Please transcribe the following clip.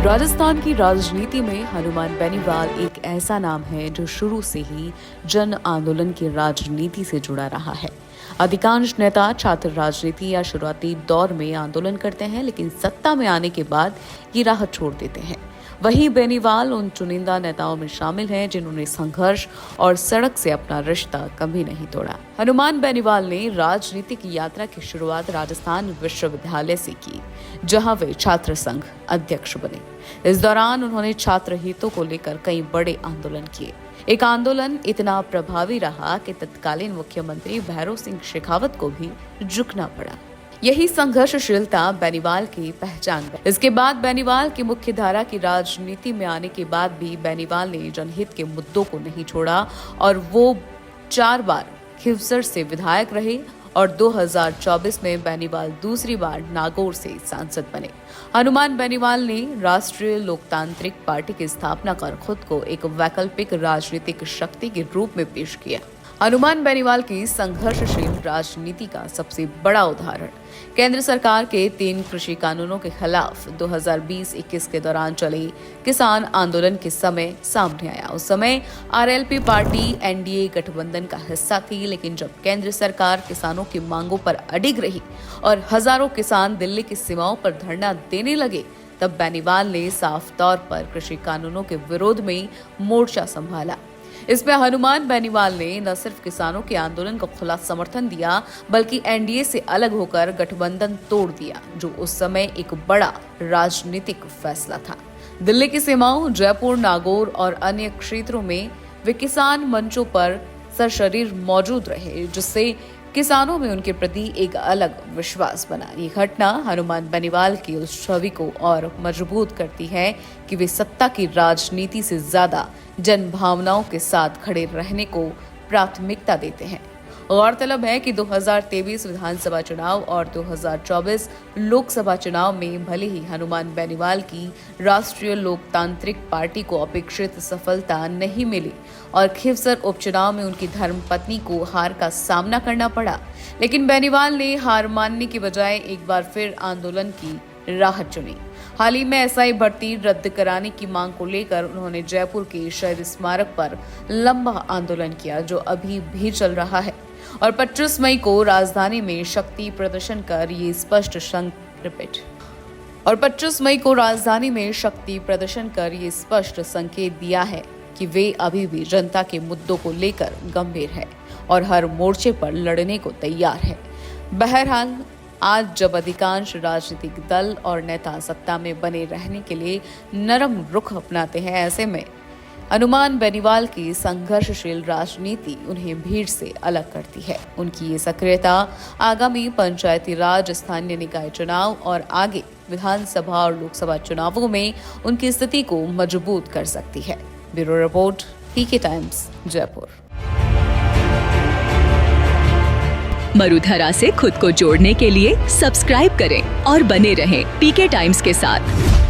राजस्थान की राजनीति में हनुमान बेनीवाल एक ऐसा नाम है जो शुरू से ही जन आंदोलन की राजनीति से जुड़ा रहा है। अधिकांश नेता छात्र राजनीति या शुरुआती दौर में आंदोलन करते हैं, लेकिन सत्ता में आने के बाद ये राह छोड़ देते हैं। वहीं बेनीवाल उन चुनिंदा नेताओं में शामिल हैं जिन्होंने संघर्ष और सड़क से अपना रिश्ता कभी नहीं तोड़ा। हनुमान बेनीवाल ने राजनीतिक यात्रा की शुरुआत राजस्थान विश्वविद्यालय से की, जहां वे छात्र संघ अध्यक्ष बने। इस दौरान उन्होंने छात्र हितों को लेकर कई बड़े आंदोलन किए। एक आंदोलन इतना प्रभावी रहा कि तत्कालीन मुख्यमंत्री भैरों सिंह शेखावत को भी झुकना पड़ा। यही संघर्षशीलता बेनीवाल की पहचान है। इसके बाद बेनीवाल की मुख्य धारा की राजनीति में आने के बाद भी बेनीवाल ने जनहित के मुद्दों को नहीं छोड़ा और वो 4 बार खिवसर से विधायक रहे और 2024 में बेनीवाल दूसरी बार नागौर से सांसद बने। हनुमान बेनीवाल ने राष्ट्रीय लोकतांत्रिक पार्टी की स्थापना कर खुद को एक वैकल्पिक राजनीतिक शक्ति के रूप में पेश किया। हनुमान बेनीवाल की संघर्षशील राजनीति का सबसे बड़ा उदाहरण केंद्र सरकार के 3 कृषि कानूनों के खिलाफ 2020-21 के दौरान चले किसान आंदोलन के समय सामने आया। उस समय आरएलपी पार्टी एनडीए गठबंधन का हिस्सा थी, लेकिन जब केंद्र सरकार किसानों की मांगों पर अडिग रही और हजारों किसान दिल्ली की सीमाओं पर धरना देने लगे, तब बेनीवाल ने साफ तौर पर कृषि कानूनों के विरोध में मोर्चा संभाला। इसमें हनुमान बेनीवाल ने न सिर्फ किसानों के आंदोलन को खुला समर्थन दिया, बल्कि एनडीए से अलग होकर गठबंधन तोड़ दिया, जो उस समय एक बड़ा राजनीतिक फैसला था। दिल्ली की सीमाओं, जयपुर, नागौर और अन्य क्षेत्रों में वे किसान मंचों पर सरशरीर मौजूद रहे, जिससे किसानों में उनके प्रति एक अलग विश्वास बना। ये घटना हनुमान बेनीवाल की उस छवि को और मजबूत करती है कि वे सत्ता की राजनीति से ज्यादा जन भावनाओं के साथ खड़े रहने को प्राथमिकता देते हैं। गौरतलब है कि 2023 विधानसभा चुनाव और 2024 लोकसभा चुनाव में भले ही हनुमान बेनीवाल की राष्ट्रीय लोकतांत्रिक पार्टी को अपेक्षित सफलता नहीं मिली और खिवसर उपचुनाव में उनकी धर्मपत्नी को हार का सामना करना पड़ा, लेकिन बेनीवाल ने हार मानने की बजाय एक बार फिर आंदोलन की राह चुनी। हाल ही में एसआई भर्ती रद्द कराने की मांग को लेकर उन्होंने जयपुर के शहीद स्मारक पर लंबा आंदोलन किया, जो अभी भी चल रहा है। और 25 मई को राजधानी में शक्ति प्रदर्शन कर ये स्पष्ट संकेत दिया है कि वे अभी भी जनता के मुद्दों को लेकर गंभीर है और हर मोर्चे पर लड़ने को तैयार है। बहरहाल, आज जब अधिकांश राजनीतिक दल और नेता सत्ता में बने रहने के लिए नरम रुख अपनाते हैं, ऐसे में हनुमान बेनीवाल की संघर्षशील राजनीति उन्हें भीड़ से अलग करती है। उनकी ये सक्रियता आगामी पंचायती राज, स्थानीय निकाय चुनाव और आगे विधानसभा और लोकसभा चुनावों में उनकी स्थिति को मजबूत कर सकती है। ब्यूरो रिपोर्ट, पीके टाइम्स, जयपुर। मरुधरा से खुद को जोड़ने के लिए सब्सक्राइब करें और बने रहें पीके टाइम्स के साथ।